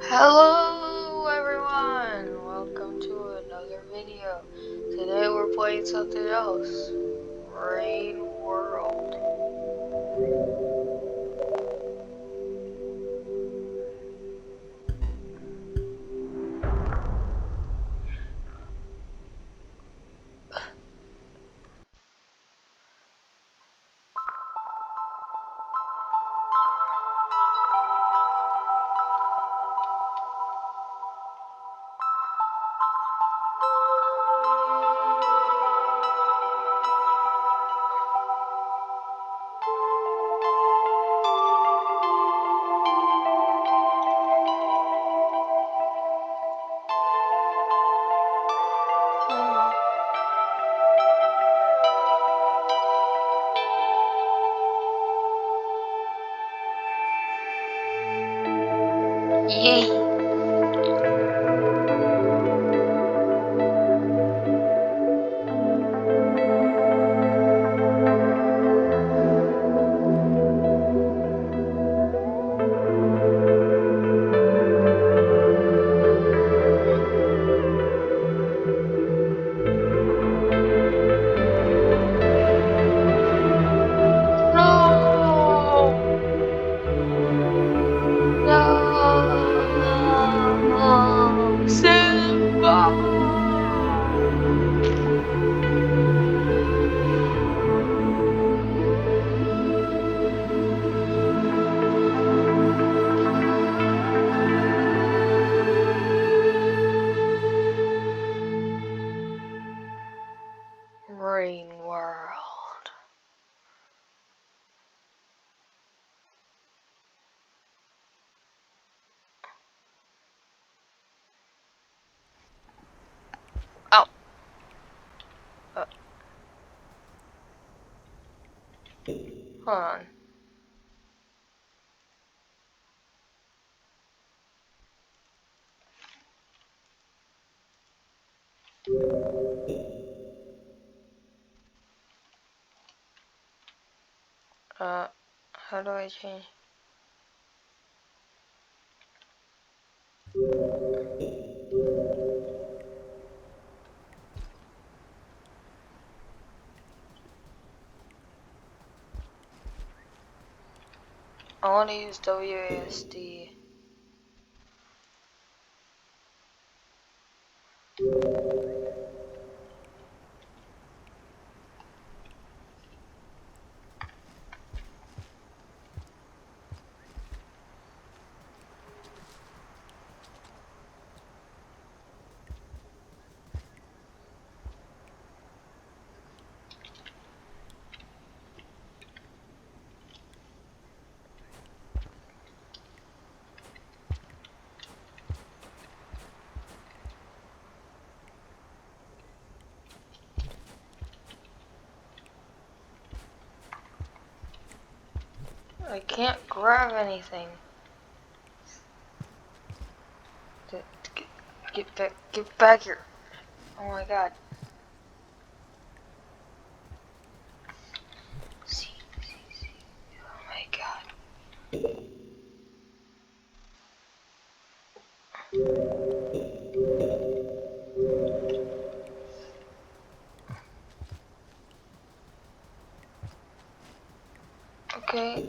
Hello everyone! Welcome to another video. Today we're playing something else. Rain World. Yay! No! No! Simba! Rain World. Oh. Hold on. How do I change? I want to use WASD. I can't grab anything. Get back here. Oh my god. See. Oh my god. Okay.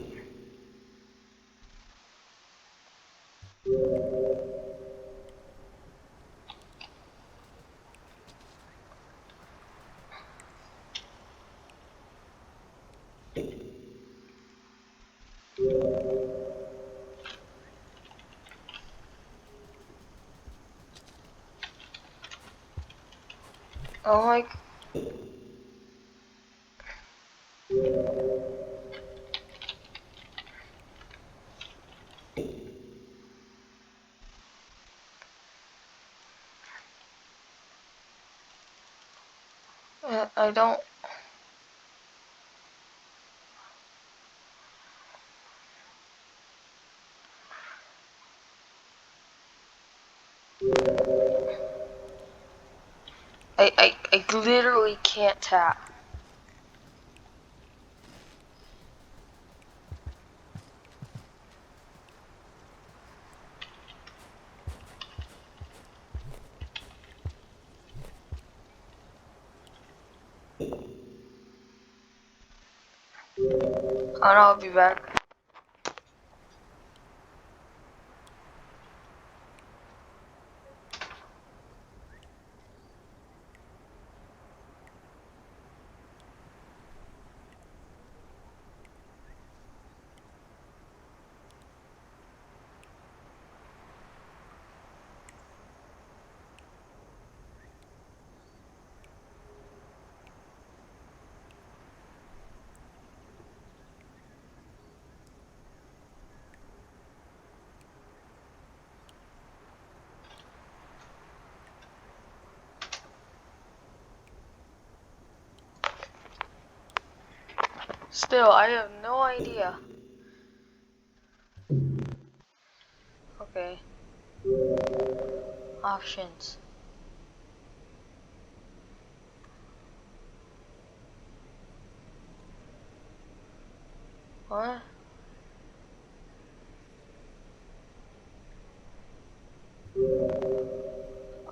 Oh my. I don't. I literally can't tap. And I'll be back. Still, I have no idea. Okay. Options. What?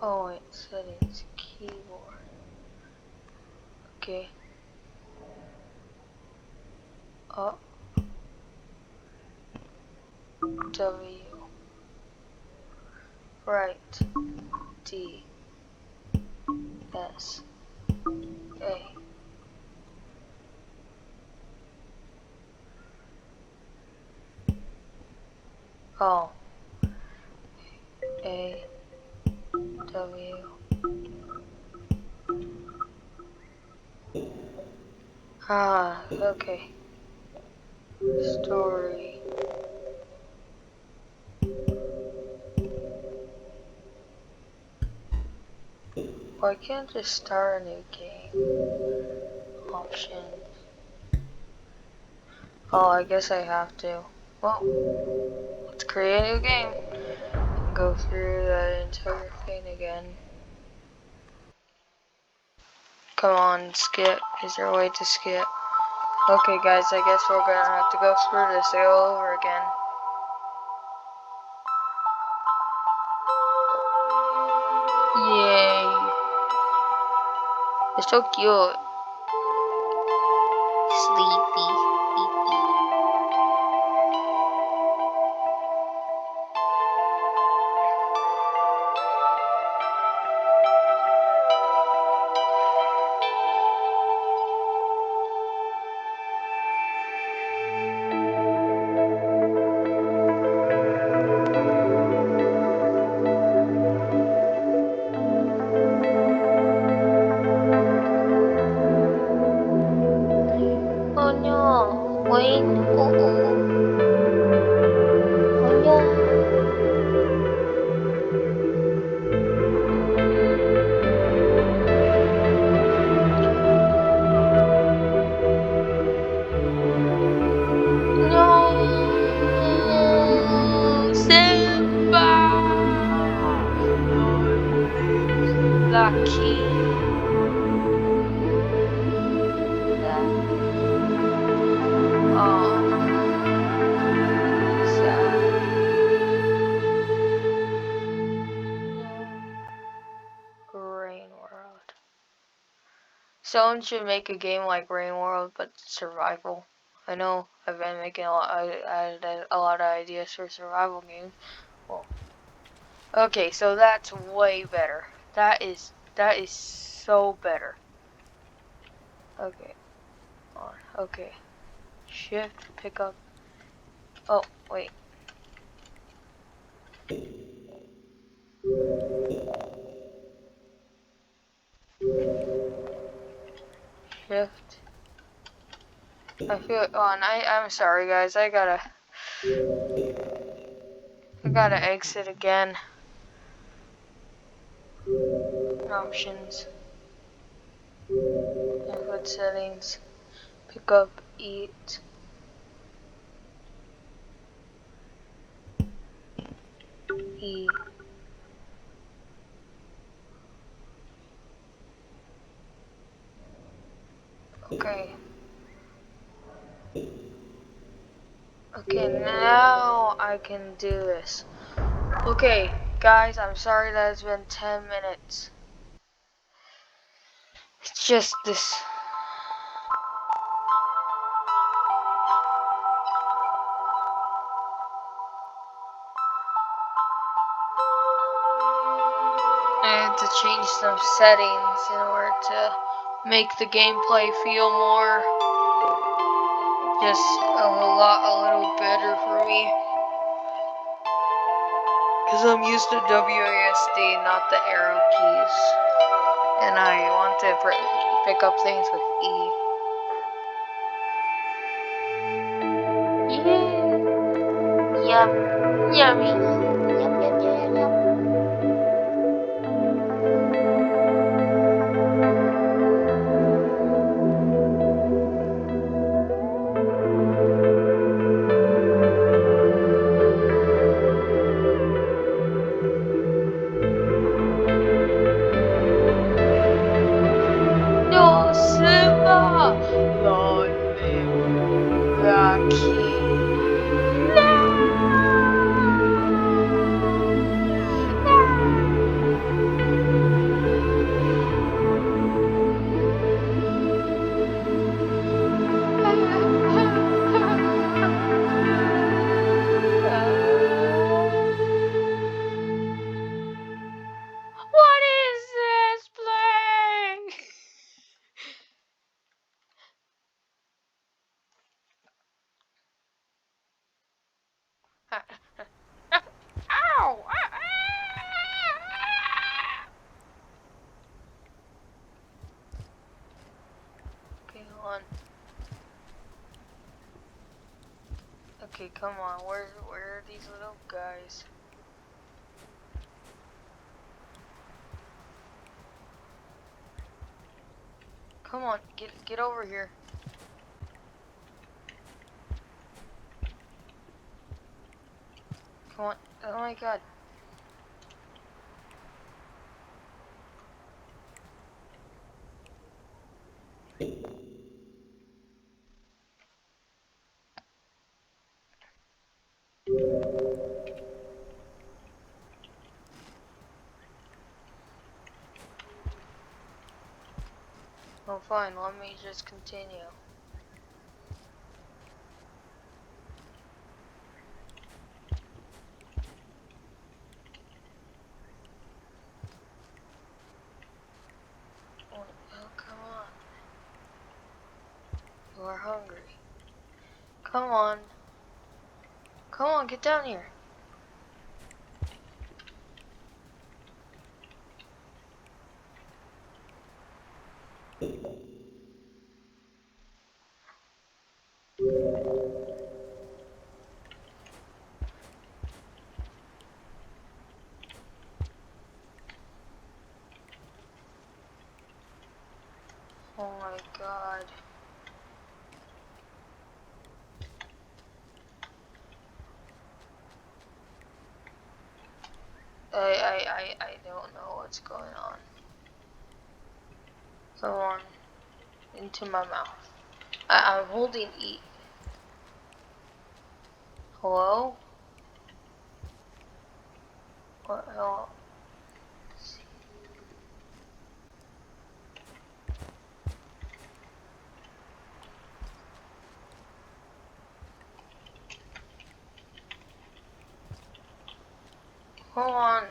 Oh wait, settings, keyboard. Okay. Up, W, right, D, S, A. Oh, A, W. Ah, okay. Story. Why can't I just start a new game? Options. Oh, I guess I have to. Well, let's create a new game. Go through that entire thing again. Come on, skip. Is there a way to skip? Okay, guys, I guess we're gonna have to go through this all over again. Yay. It's so cute. Sleepy. Oh no, Wayne. Oh no. No, Simba. You're lucky. Oh, sad. Rain World. Someone should make a game like Rain World, but survival. I know I've been making I had a lot of ideas for survival games. Well, okay, so that's way better. That is so better. Okay, on. Okay, shift, pick up. Oh wait. Shift. I feel on. I'm sorry guys. I gotta exit again. Options. Input settings. Pick up. Eat. E. Okay. Okay, now I can do this. Okay, guys, I'm sorry that it's been 10 minutes. It's just this. I had to change some settings in order to make the gameplay feel more just a little better for me. Because I'm used to WASD, not the arrow keys. And I want to pick up things with E. Yeah. Yum. Yummy. Yum, yum, yum, yum. No, Simba! Long live the king! What is this playing? Ow! Okay, hold on. Okay, come on. Where are these little guys? Come on, get over here. Come on. Oh my god. Oh fine, let me just continue. Oh, come on. You are hungry. Come on. Come on, get down here. Oh my god. I don't know what's going on. Come on. Into my mouth. I'm holding E. Hello? What? Hello? Come on.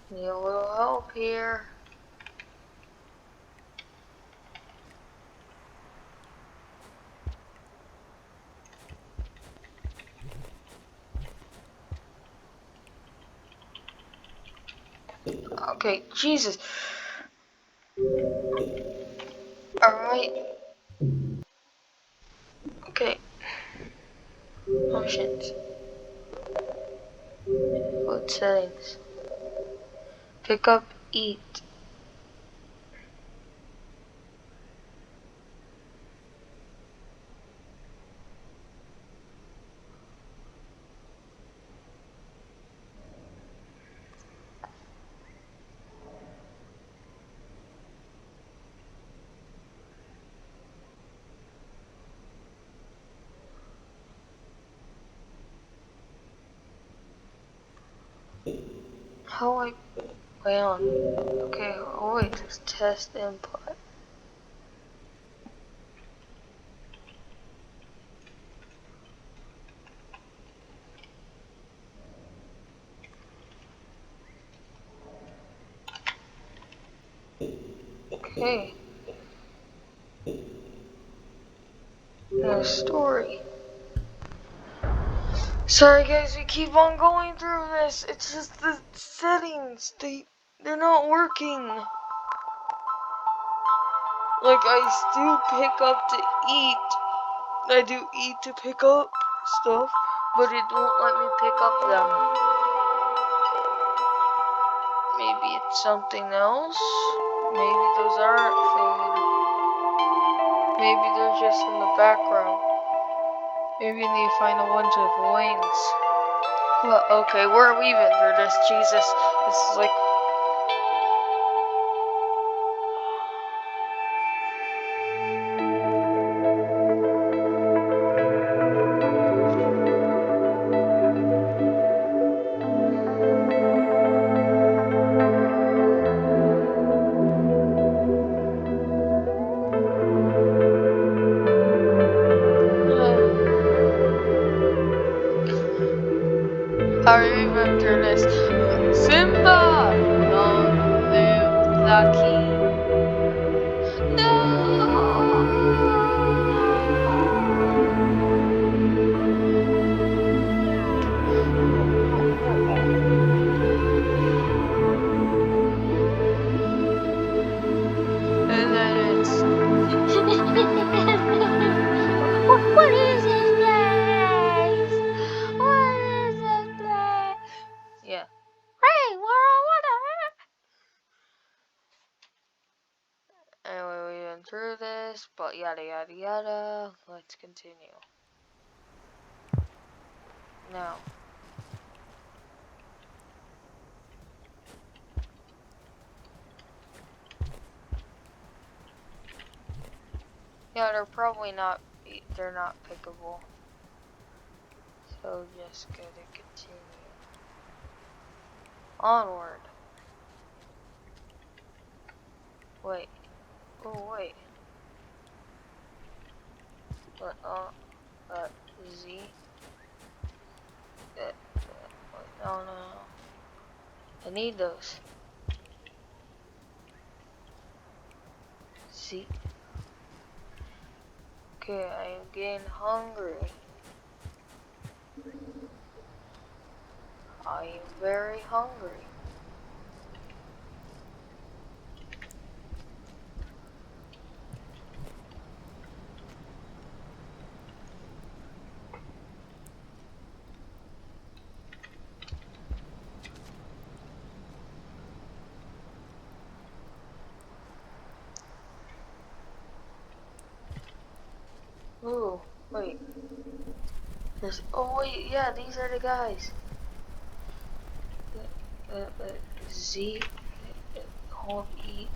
Need a little help here. Okay, Jesus. Alright. Okay. Options. Food settings. Pick up, eat. How I... Wait on. Okay, oh wait, there's test input. Okay. No story. Sorry guys, we keep on going through this. It's just the settings. They're not working. Like I still pick up to eat. I do eat to pick up stuff, but it won't let me pick up them. Maybe it's something else. Maybe those aren't food. Maybe they're just in the background. Maybe I need to find the ones with wings. Well, okay, we're weaving through this. Jesus, this is like... How are you even through this? Simba! Long live the king. No! And then it's... What is this place? What is this place? Yeah. Hey, what the heck? Anyway, we went through this, but yada yada yada. Let's continue. Now. Yeah, they're probably not, they're not pickable. So just gotta continue. Onward. Wait. Oh, wait. What, Z? Wait, no. I need those. Z. Okay, I am getting hungry. I am very hungry. Ooh, wait. Oh wait, yeah, these are the guys. Z. Hold E.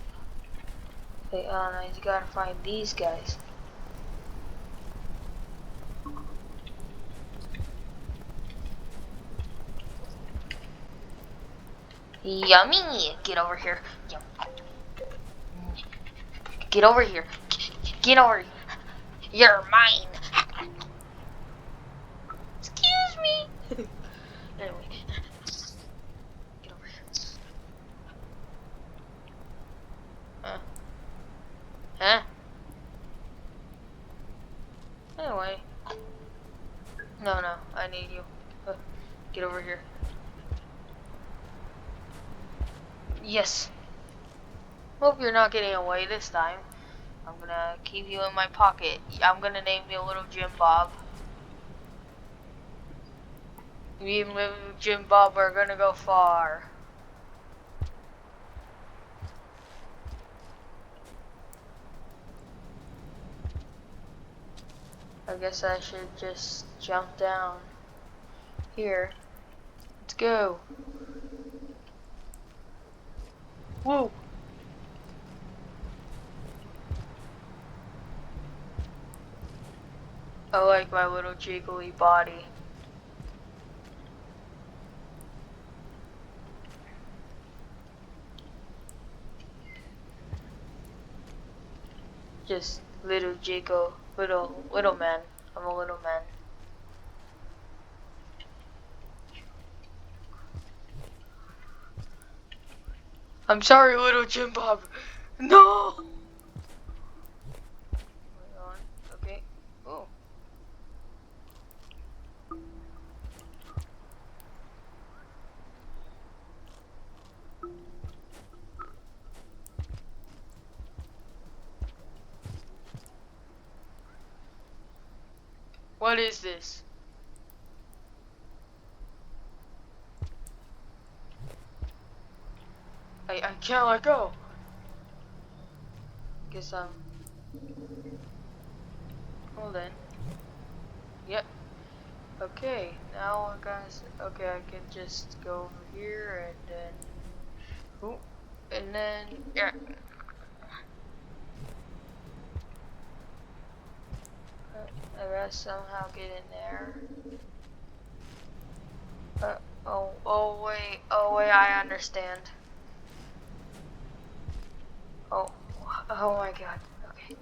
Wait, I just gotta find these guys. Yummy! Get over here. Yum. Get over here. Get over here. You're mine. Excuse me. Anyway. Get over here. Huh? Anyway. No, I need you. Get over here. Yes. Hope you're not getting away this time. I'm gonna keep you in my pocket. I'm gonna name you Little Jim Bob. Me and Little Jim Bob are gonna go far. I guess I should just jump down here. Let's go. Whoa. I like my little jiggly body. Just little jiggle, little man. I'm a little man. I'm sorry, Little Jim Bob. No! What is this? I can't let go. Guess hold on. Yep. Okay, now guys, okay, I can just go over here and then, oh, and then, yeah. I gotta somehow get in there. Oh wait, I understand. Oh, oh my god, okay.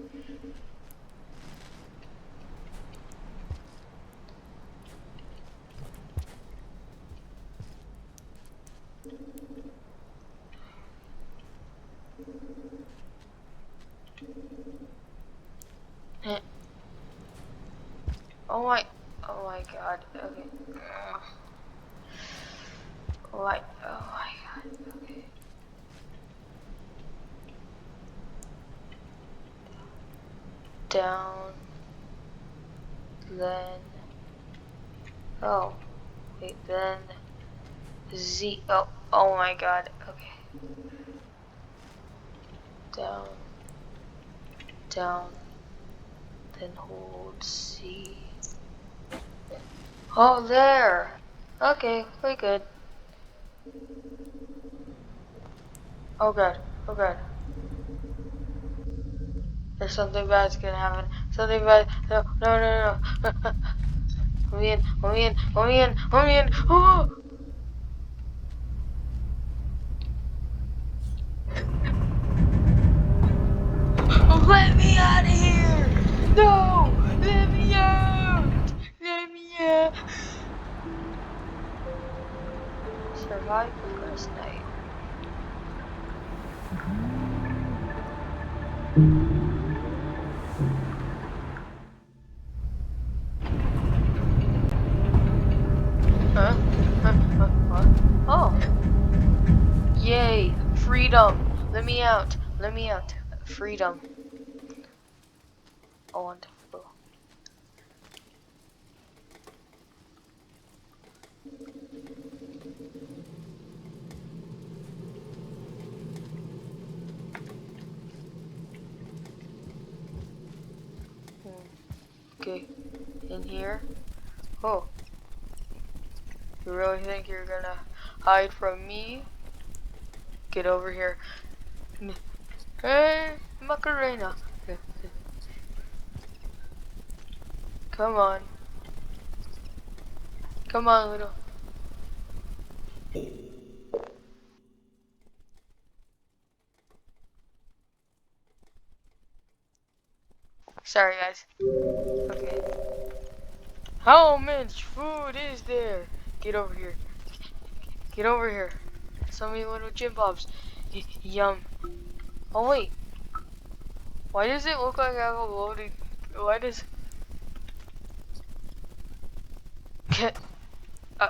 Oh my god, okay. Oh my god, okay. Down, then, oh, wait, then, Z, oh my god, okay. Down, down, then hold C. Oh, there! Okay, we're good. Oh god, oh god. There's something bad's gonna happen. Something bad. No, no, no, no. Let me in, let me in, let me in, let me in. Oh! Let me out of here! No! Let me out! Let me out! Survive the first night. Huh? What? Oh. Yay. Freedom. Let me out. Let me out. Freedom. Oh, wonderful. Okay. In here. Oh. You really think you're gonna hide from me? Get over here. Hey, Macarena. Come on. Come on, little. Sorry, guys. Okay. How much food is there? Get over here. Get over here. So many little gym bobs. Yum. Oh, wait. Why does it look like I have a loaded... Why does... uh,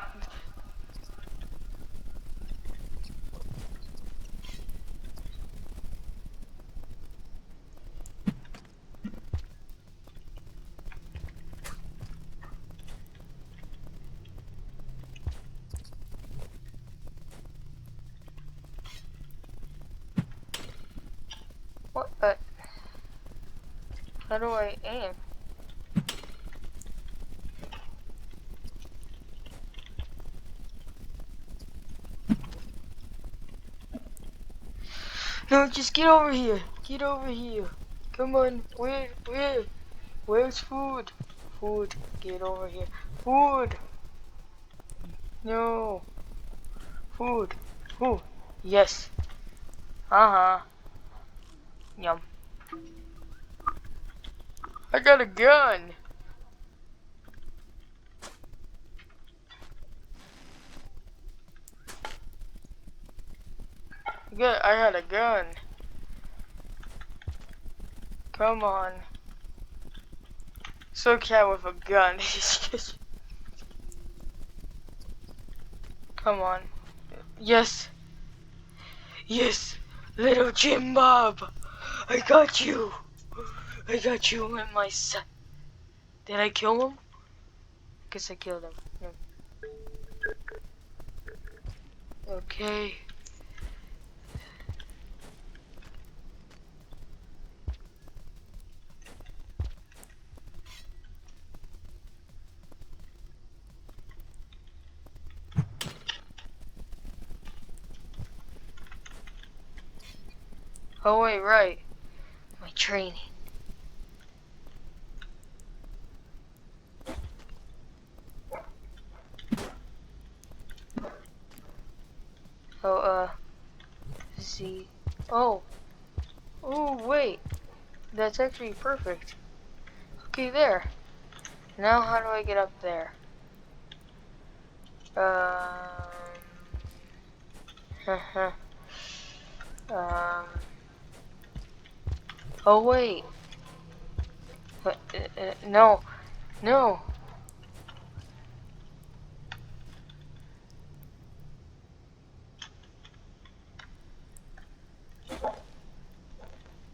what? How do I aim? No, just get over here. Get over here. Come on. Where's food? Food. Get over here. Food. No. Food. Food. Yes. Uh-huh. Yum. I got a gun. I had a gun. Come on. So cat with a gun. Come on. Yes. Yes. Little Jim Bob. I got you. I got you in my sight. Did I kill him? Guess I killed him. No. Okay. Oh wait, right. My training. Oh, Z. Oh. Oh, wait. That's actually perfect. Okay, there. Now how do I get up there? Um, oh wait. No. No.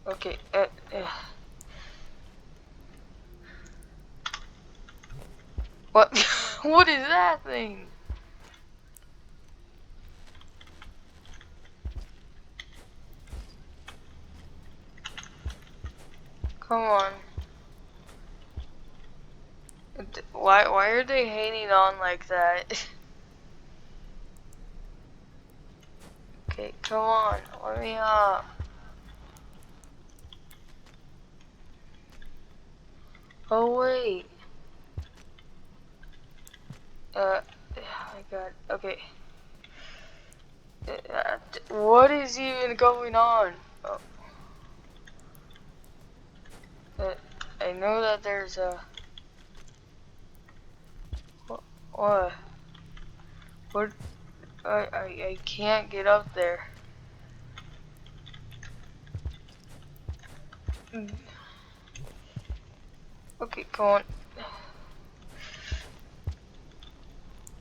Okay, what? What is that thing? Come on. Why are they hanging on like that? Okay, come on, let me up. Oh wait. I got, okay. What is even going on? Oh, I know that there's a, what? What? I can't get up there. Okay, come on.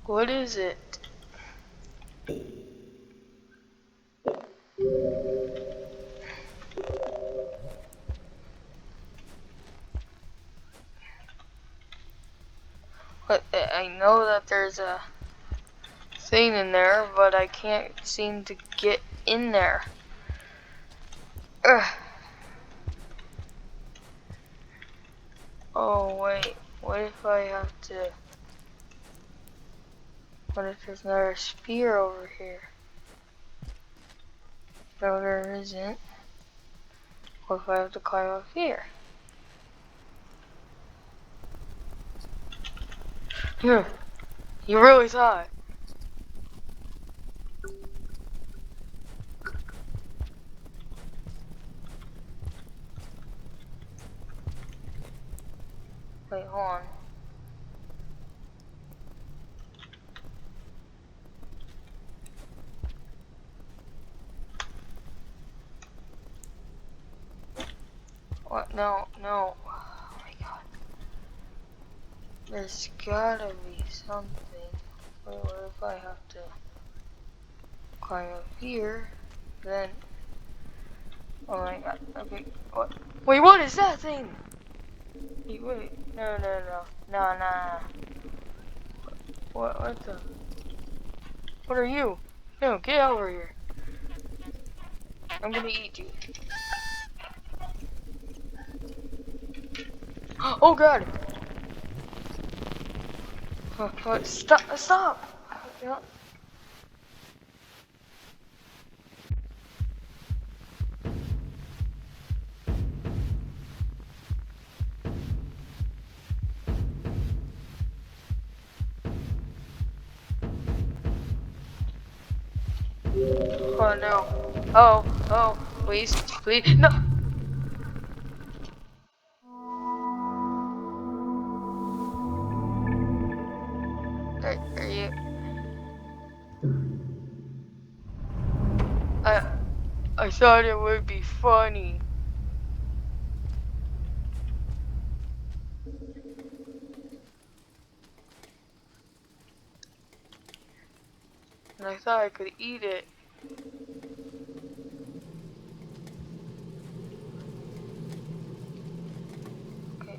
What is it? What? I know that there's a thing in there, but I can't seem to get in there. Ugh. Oh wait, what if I have to? What if there's another spear over here? No, there isn't. What if I have to climb up here? Hmm, you really thought. Wait, hold on. What? No, no. Oh my god. There's gotta be something. Wait, what if I have to climb up here? Then. Oh my god. Okay. What? Wait, what is that thing? Wait. No, no, no. No, no, no. What the? What are you? No, get over here. I'm gonna eat you. Oh god! What? Stop! Stop! Yeah. Oh no. Oh, please, please, no! Are you? I thought it would be funny. And I thought I could eat it. Okay,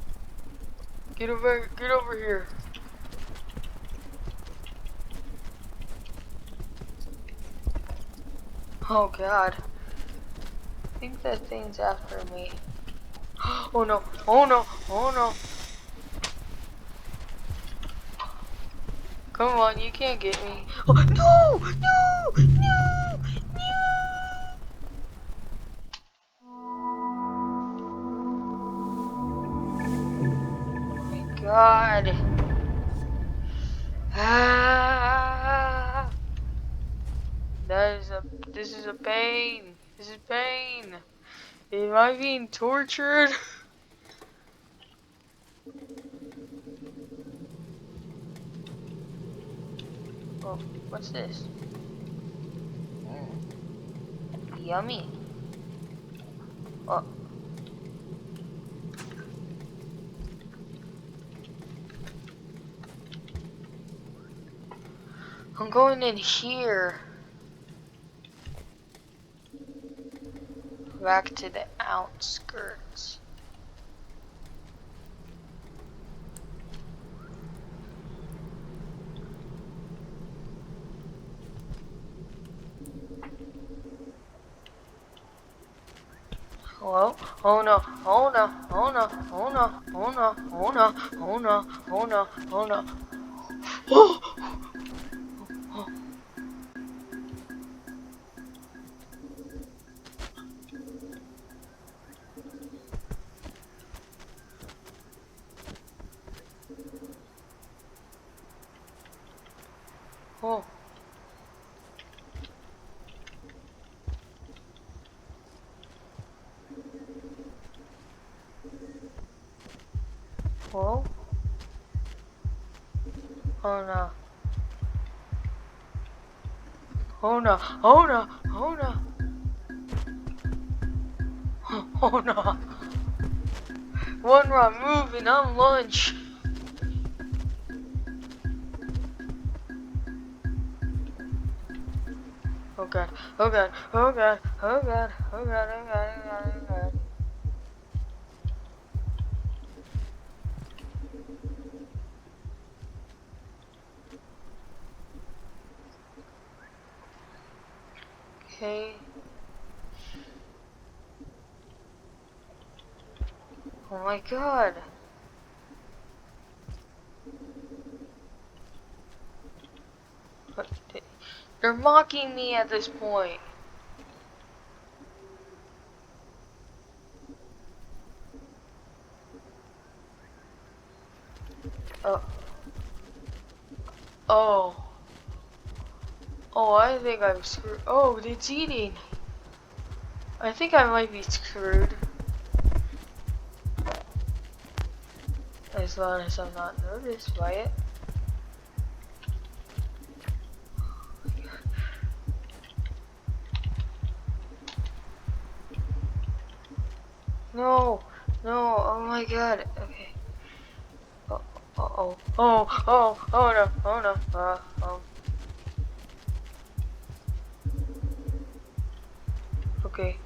Get over here. Oh god. I think that thing's after me. Oh no, oh no, oh no. Come on, you can't get me. Oh, no, no, no, no. Oh my god. Ah. This is a pain. This is pain. Am I being tortured? Oh, what's this? Yummy. Oh. I'm going in here. Back to the outskirts. Hello? Oh no, oh no, oh no, oh no, oh no, oh no, oh no, oh no, oh no. Oh! Oh. Hello? Oh no. Oh no, oh no, oh no. Oh no. One wrong move and I'm lunch. Oh god, oh god, oh god, oh god, oh god, oh god, oh god, oh god. Okay. Oh my god. What? They're mocking me at this point. Oh. Oh. Oh, I think I'm screwed. Oh, it's eating. I think I might be screwed. As long as I'm not noticed by it. No, no, oh my god. Okay. Oh, oh, oh, oh, oh no, oh no. Okay.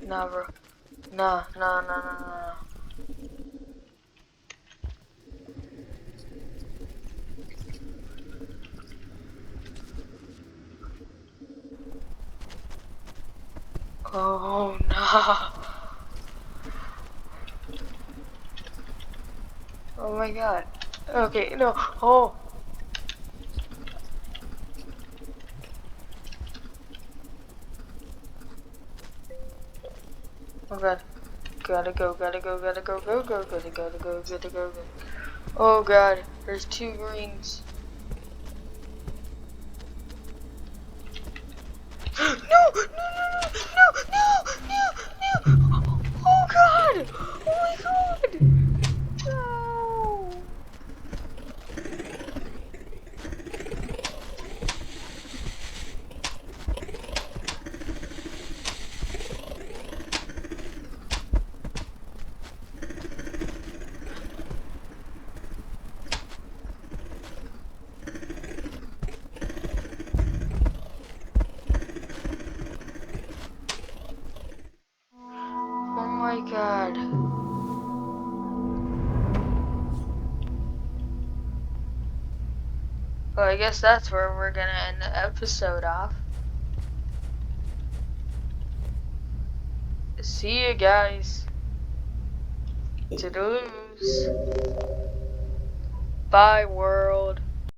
Nah, bro. Nah, nah, nah, nah, nah. Oh, no. Oh my god. Okay, no. Oh. Oh god. Gotta go, gotta go, gotta go, go, go, gotta go, gotta go, gotta go, go. Oh god, there's 2 rings. No, no, no, no, no, no, no, no. Oh god. Oh my god. No. my god. Well, I guess that's where we're gonna end the episode off. See you guys. Toodaloos. Bye, world.